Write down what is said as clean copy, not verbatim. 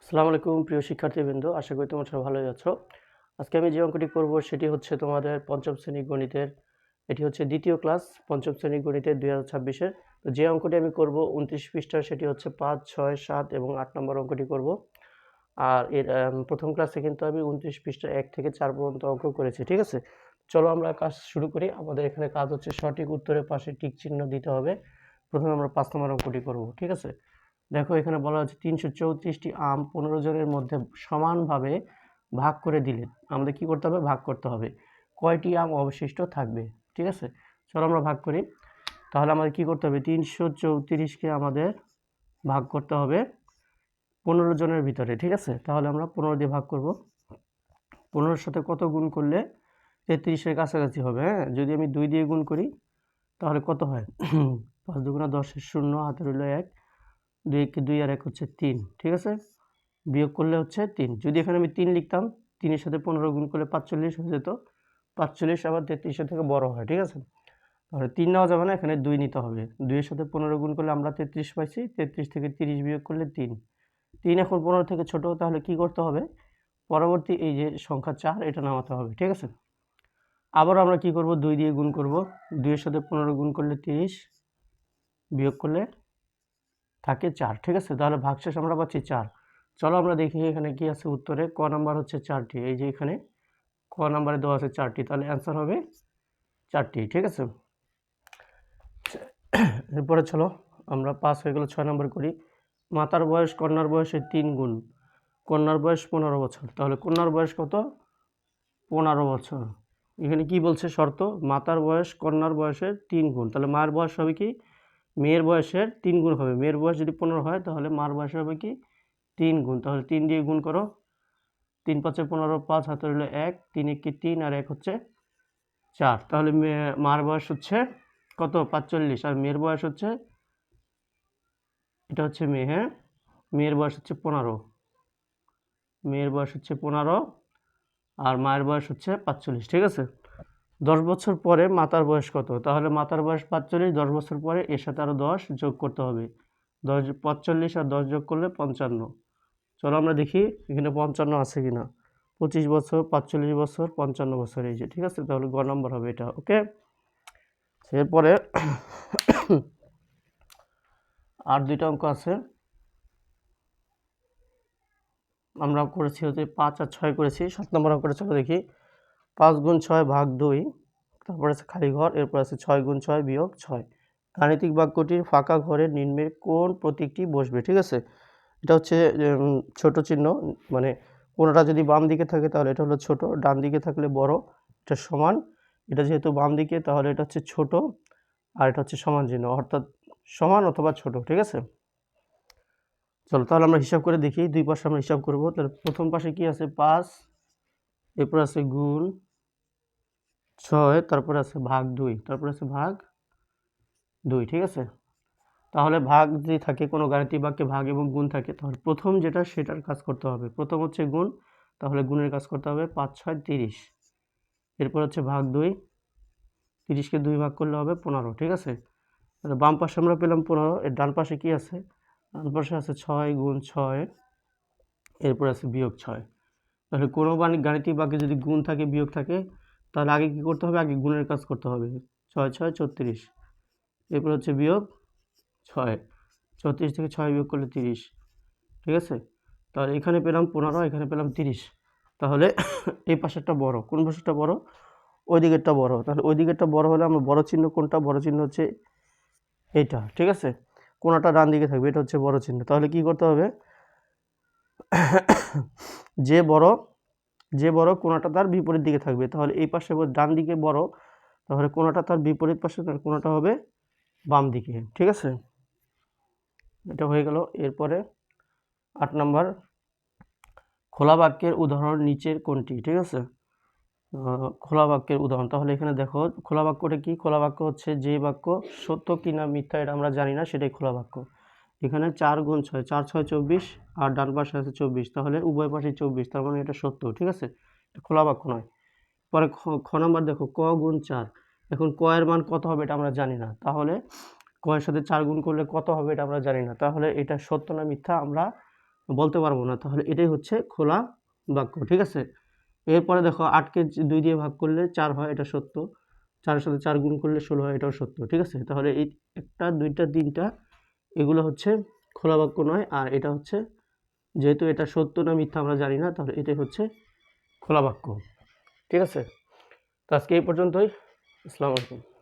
আসসালামু আলাইকুম প্রিয় শিক্ষার্থীবৃন্দ, আশা করি তোমরা সবাই ভালোই আছো। আজকে আমি যে অঙ্কটি করব সেটি হচ্ছে তোমাদের পঞ্চম শ্রেণী গণিতের, এটি হচ্ছে দ্বিতীয় ক্লাস পঞ্চম শ্রেণী গণিতের 2026-এর। তো যে অঙ্কটি আমি করব 29 পৃষ্ঠার, সেটি হচ্ছে 5, 6, 7 এবং 8 নম্বর অঙ্কটি করব। আর এর প্রথম ক্লাসে কিন্তু আমি 29 পৃষ্ঠা 1 থেকে 4 পর্যন্ত অঙ্ক করেছি, ঠিক আছে? চলো আমরা কাজ শুরু করি। আমাদের এখানে কাজ হচ্ছে সঠিক উত্তরের পাশে টিক চিহ্ন দিতে হবে। প্রথমে আমরা 5 নম্বর অঙ্কটি করব, ঠিক আছে? দেখো এখানে বলা হচ্ছে 334টি আম 15 জনের মধ্যে সমানভাবে ভাগ করে দিলে আমাদের কি করতে হবে? ভাগ করতে হবে। কয়টি আম অবশিষ্ট থাকবে, ঠিক আছে? চলো আমরা ভাগ করি। তাহলে আমাদের কি করতে হবে? 334কে আমাদের ভাগ করতে হবে 15 জনের ভিতরে, ঠিক আছে? তাহলে আমরা 15 দিয়ে ভাগ করব। 15-এর সাথে কত গুণ করলে 33-এর কাছাকাছি হবে? হ্যাঁ, যদি আমি 2 দিয়ে গুণ করি তাহলে কত হয়? 5 দুগুণা 10-এর 0, হাতে রইল 1, 2 কে 2 আর 1 হচ্ছে 3, ঠিক আছে? বিয়োগ করলে হচ্ছে 3। যদি এখানে আমি 3 লিখতাম, 3 এর সাথে 15 গুণ করলে 45 হয়ে যেত। 45 আবার 33 এর থেকে বড় হয়, ঠিক আছে? তাহলে 3 নেওয়া যাবে না, এখানে 2 নিতে হবে। 2 এর সাথে 15 গুণ করলে আমরা 33 পাইছি। 33 থেকে 30 বিয়োগ করলে 3। 3 এখন 15 থেকে ছোট, তাহলে কি করতে হবে? পরবর্তী এই যে সংখ্যা 4, এটা নামাতে হবে, ঠিক আছে? আবার আমরা কি করব? 2 দিয়ে গুণ করব। 2 এর সাথে 15 গুণ করলে 30, বিয়োগ করলে থাকে 4, ঠিক আছে? তাহলে ভাগশেষ আমরা পাচ্ছি 4। চলো আমরা দেখি এখানে কি আছে উত্তরে। ক নাম্বার হচ্ছে 4টি, এই যে এখানে ক নাম্বারে দেওয়া আছে 4টি, তাহলে অ্যান্সার হবে 4টি, ঠিক আছে? এরপরে চলো আমরা 5 হয়ে গেল, 6 নাম্বার করি। মাতার বয়স কন্যার বয়সের 3 গুণ। কন্যার বয়স 15 বছর, তাহলে কন্যার বয়স কত? 15 বছর। এখানে কি বলছে শর্ত? মাতার বয়স কন্যার বয়সের 3 গুণ, তাহলে মায়ের বয়স হবে কি? মেয়ের বয়সের 3 গুণ হবে। মেয়ের বয়স যদি 15 হয় তাহলে মার বয়স হবে কি? 3 গুণ। তাহলে 3 দিয়ে গুণ করো। 3 5 15, 5 হাতে রইল 1, 3 1 3 আর 1 হচ্ছে 4। তাহলে মার বয়স হচ্ছে কত? 45, আর মেয়ের বয়স হচ্ছে, এটা হচ্ছে মেয়ে, হ্যাঁ, মেয়ের বয়স হচ্ছে 15। মেয়ের বয়স হচ্ছে 15 আর মায়ের বয়স হচ্ছে 45, ঠিক আছে? 10 বছর পরে মাতার বয়স কত? তাহলে মাতার বয়স 45, 10 বছর পরে এর সাথে আরও 10 যোগ করতে হবে। 45 আর 10 যোগ করলে 55। চলো আমরা দেখি এখানে 55 আছে কিনা। 25 বছর, 45 বছর, 55 বছর, এই যে, ঠিক আছে? তাহলে গ নম্বর হবে এটা, ওকে? এরপরে আর 2টা অঙ্ক আছে। আমরা করেছি হচ্ছে 5 আর 6 করেছি। 7 নম্বর অঙ্কটা চলো দেখি। 5 গুণ 6 ভাগ 2, তারপরে আছে খালি ঘর, এরপর আছে 6 গুণ 6 বিয়োগ 6। গাণিতিক বাক্যটির ফাঁকা ঘরের নিম্নে কোন প্রতীকটি বসবে, ঠিক আছে? এটা হচ্ছে ছোট চিহ্ন, মানে কোনোটা যদি বাম দিকে থাকে তাহলে এটা হলো ছোট, ডান দিকে থাকলে বড়, এটা সমান। এটা যেহেতু বাম দিকে তাহলে এটা হচ্ছে ছোট, আর এটা হচ্ছে সমান চিহ্ন, অর্থাৎ সমান অথবা ছোট, ঠিক আছে? চলো তাহলে আমরা হিসাব করে দেখি। দুই পাশে আমরা হিসাব করব। তাহলে প্রথম পাশে কি আছে? 5, এরপর আছে গুণ 6, তারপরে আছে ভাগ 2, তারপরে আছে ভাগ 2, ঠিক আছে? তাহলে ভাগ যদি থাকে, কোনো গাণিতিক বাক্যে ভাগ এবং গুণ থাকে, তাহলে প্রথম যেটা সেটার কাজ করতে হবে। প্রথম হচ্ছে গুণ, তাহলে গুণের কাজ করতে হবে। 5 6 30, এরপর হচ্ছে ভাগ 2, 30কে 2 ভাগ করলে হবে 15, ঠিক আছে? তাহলে বাম পাশে আমরা পেলাম 15, এর ডান পাশে কি আছে? ডান পাশে আছে 6 গুণ 6, এরপর আছে বিয়োগ 6। তাহলে কোনো গাণিতিক বাক্যে যদি গুণ থাকে বিয়োগ থাকে, তাহলে আগে কি করতে হবে? আগে গুণের কাজ করতে হবে। 6 6 34, এরপর হচ্ছে বিয়োগ 6, 34 থেকে 6 বিয়োগ করলে 30, ঠিক আছে? তাহলে এখানে পেলাম 15, এখানে পেলাম 30। তাহলে এই পাশেরটা বড়। কোন পাশেরটা বড়? ওই দিকেরটা বড়। তাহলে ওই দিকেরটা বড় হলে আমরা বড় চিহ্ন কোনটা? বড় চিহ্ন হচ্ছে এইটা, ঠিক আছে? কোনটা ডান দিকে থাকবে, এটা হচ্ছে বড় চিহ্ন। তাহলে কি করতে হবে? যে বড় কোনটা তার বিপরীত দিকে থাকবে। তাহলে এই পাশে ডান দিকে বড়, তাহলে কোনটা তার বিপরীত পাশে, তার কোনটা হবে বাম দিকে, ঠিক আছে? এটা হয়ে গেল। এরপরে 8 নাম্বার, খোলা বাক্যের উদাহরণ নিচের কোনটি, ঠিক আছে? খোলা বাক্যের উদাহরণ, তাহলে এখানে দেখো খোলা বাক্যটা কি? খোলা বাক্য হচ্ছে যে বাক্য সত্য কিনা মিথ্যা এটা আমরা জানি না, সেটাই খোলা বাক্য। এখানে 4 গুণ 6, 4 6 24, আর ডান পাশে আছে 24, তাহলে উভয় পাশে 24, তার মানে এটা সত্য, ঠিক আছে? এটা খোলা বাক্য নয়। পরে খ নাম্বার দেখো, ক গুণ 4। এখন ক এর মান কত হবে এটা আমরা জানি না, তাহলে কয়ের সাথে 4 গুণ করলে কত হবে এটা আমরা জানি না, তাহলে এটা সত্য না মিথ্যা আমরা বলতে পারবো না, তাহলে এটাই হচ্ছে খোলা বাক্য। ঠিক আছে, এরপরে দেখো 8কে 2 দিয়ে ভাগ করলে 4 হয়, এটা সত্য। 4-এর সাথে 4 গুণ করলে 16 হয়, এটাও সত্য। ঠিক আছে, তাহলে এই 1টা 2টা 3টা এগুলো হচ্ছে খোলা বাক্য নয়, আর এটা হচ্ছে, যেহেতু এটা সত্য না মিথ্যা আমরা জানি না, তাহলে এটাই হচ্ছে খোলা বাক্য। ঠিক আছে, তো আজকে এই পর্যন্তই। আসসালামু আলাইকুম।